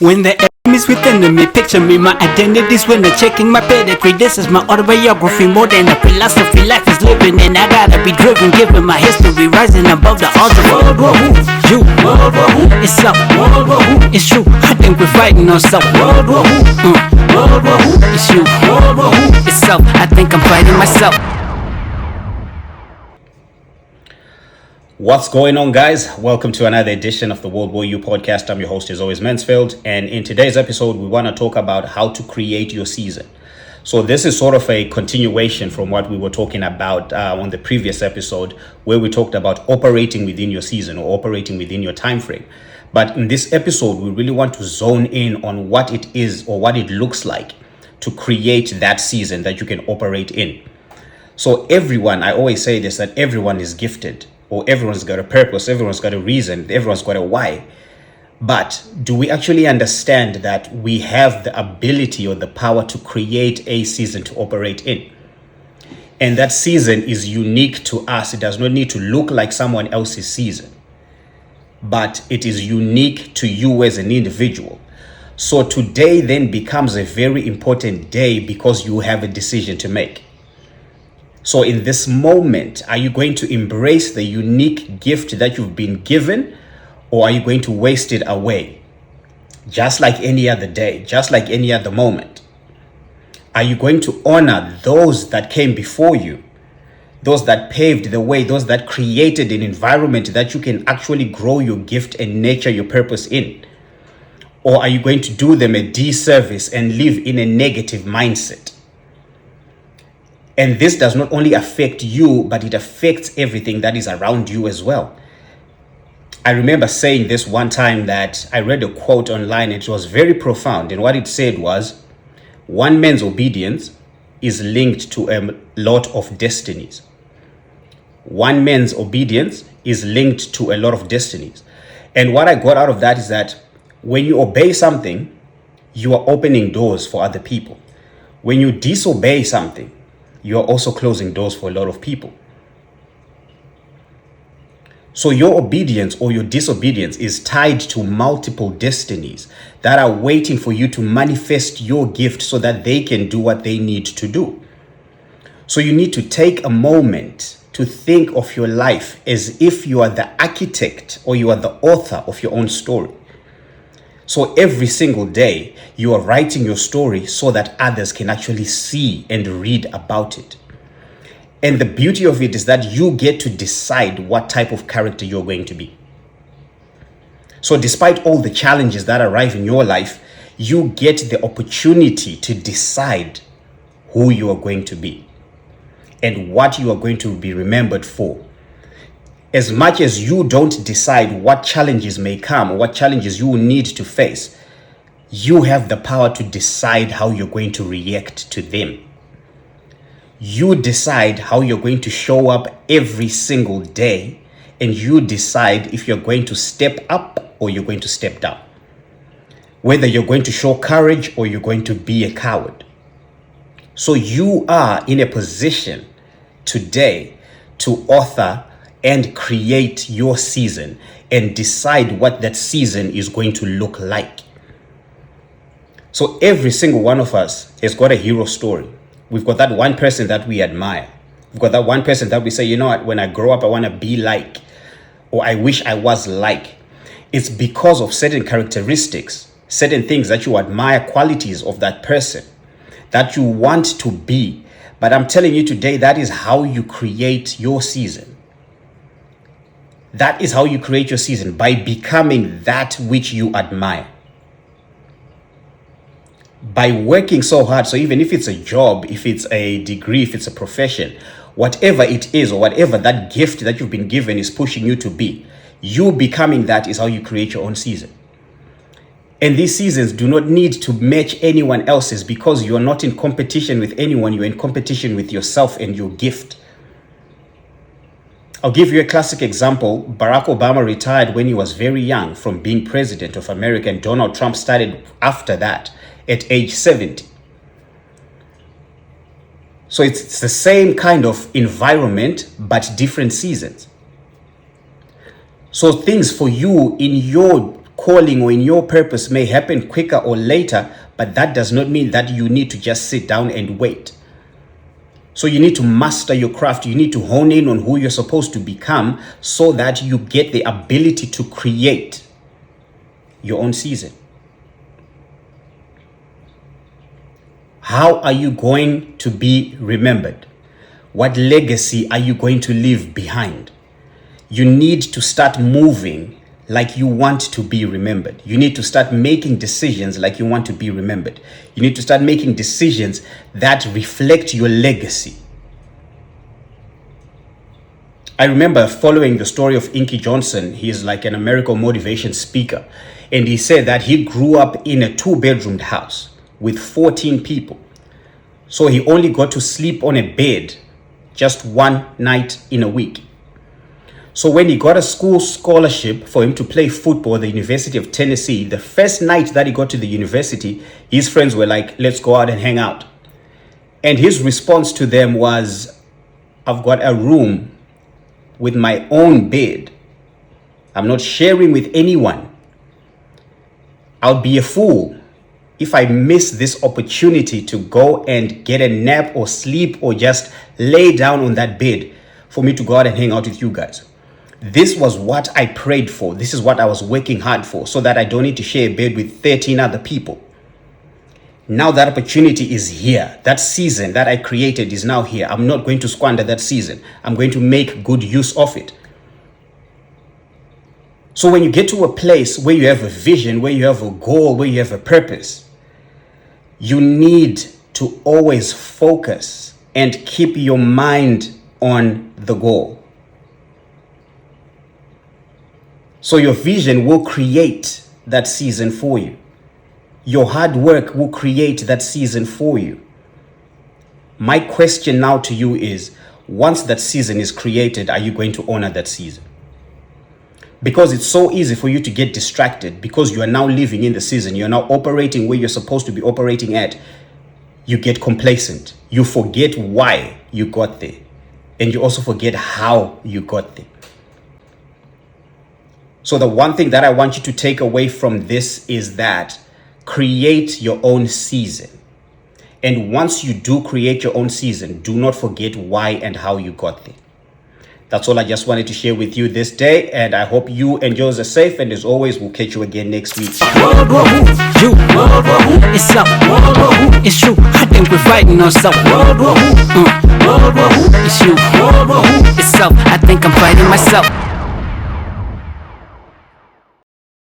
When the enemy's within me, picture me, my identity's when they're checking my pedigree. This is my autobiography, more than a philosophy. Life is living and I gotta be driven, given my history, rising above the odds of World War Who? You, World War Who? It's up, World War Who? It's true, I think we're fighting ourselves. World War Who? World War Who? It's you, World War Who? It's up, I think I'm fighting myself. What's going on, guys? Welcome to another edition of the World War U podcast. I'm your host, as always, Mansfield. And in today's episode, we want to talk about how to create your season. So this is sort of a continuation from what we were talking about on the previous episode, where we talked about operating within your season or operating within your time frame. But in this episode, we really want to zone in on what it is or what it looks like to create that season that you can operate in. So everyone, I always say this, that everyone is gifted. Or everyone's got a purpose, everyone's got a reason, everyone's got a why. But do we actually understand that we have the ability or the power to create a season to operate in? And that season is unique to us. It does not need to look like someone else's season, but it is unique to you as an individual. So today then becomes a very important day because you have a decision to make. So in this moment, are you going to embrace the unique gift that you've been given, or are you going to waste it away? Just like any other day, just like any other moment. Are you going to honor those that came before you, those that paved the way, those that created an environment that you can actually grow your gift and nurture your purpose in? Or are you going to do them a disservice and live in a negative mindset? And this does not only affect you, but it affects everything that is around you as well. I remember saying this one time that I read a quote online. It was very profound. And what it said was, one man's obedience is linked to a lot of destinies. One man's obedience is linked to a lot of destinies. And what I got out of that is that when you obey something, you are opening doors for other people. When you disobey something, you're also closing doors for a lot of people. So your obedience or your disobedience is tied to multiple destinies that are waiting for you to manifest your gift so that they can do what they need to do. So you need to take a moment to think of your life as if you are the architect or you are the author of your own story. So every single day, you are writing your story so that others can actually see and read about it. And the beauty of it is that you get to decide what type of character you're going to be. So despite all the challenges that arrive in your life, you get the opportunity to decide who you are going to be and what you are going to be remembered for. As much as you don't decide what challenges may come or what challenges you will need to face, you have the power to decide how you're going to react to them. You decide how you're going to show up every single day, and you decide if you're going to step up or you're going to step down. Whether you're going to show courage or you're going to be a coward. So you are in a position today to author and create your season and decide what that season is going to look like. So every single one of us has got a hero story. We've got that one person that we admire. We've got that one person that we say, you know what, when I grow up, I want to be like, or I wish I was like. It's because of certain characteristics, certain things that you admire, qualities of that person that you want to be. But I'm telling you today, that is how you create your season. That is how you create your season, by becoming that which you admire. By working so hard. So even if it's a job, if it's a degree, if it's a profession, whatever it is or whatever that gift that you've been given is pushing you to be, you becoming that is how you create your own season. And these seasons do not need to match anyone else's because you're not in competition with anyone. You're in competition with yourself and your gift. I'll give you a classic example. Barack Obama retired when he was very young from being president of America, and Donald Trump started after that at age 70. So it's the same kind of environment, but different seasons. So things for you in your calling or in your purpose may happen quicker or later, but that does not mean that you need to just sit down and wait. So you need to master your craft. You need to hone in on who you're supposed to become so that you get the ability to create your own season. How are you going to be remembered? What legacy are you going to leave behind? You need to start moving like you want to be remembered. You need to start making decisions like you want to be remembered. You need to start making decisions that reflect your legacy. I remember following the story of Inky Johnson. He is like an American motivation speaker. And he said that he grew up in a 2-bedroomed house with 14 people. So he only got to sleep on a bed just one night in a week. So when he got a school scholarship for him to play football at the University of Tennessee, the first night that he got to the university, his friends were like, let's go out and hang out. And his response to them was, I've got a room with my own bed. I'm not sharing with anyone. I'll be a fool if I miss this opportunity to go and get a nap or sleep or just lay down on that bed for me to go out and hang out with you guys. This was what I prayed for. This is what I was working hard for, so that I don't need to share a bed with 13 other people. Now that opportunity is here. That season that I created is now here. I'm not going to squander that season. I'm going to make good use of it. So when you get to a place where you have a vision, where you have a goal, where you have a purpose, you need to always focus and keep your mind on the goal. So your vision will create that season for you. Your hard work will create that season for you. My question now to you is, once that season is created, are you going to honor that season? Because it's so easy for you to get distracted because you are now living in the season. You're now operating where you're supposed to be operating at. You get complacent. You forget why you got there. And you also forget how you got there. So the one thing that I want you to take away from this is that create your own season. And once you do create your own season, do not forget why and how you got there. That's all I just wanted to share with you this day. And I hope you and yours are safe. And as always, we'll catch you again next week. World War Who? You. World War Who? It's up. World War Who? It's true. I think we're fighting ourselves. World War Who? World War Who? It's you. World War Who? It's self. I think I'm fighting myself.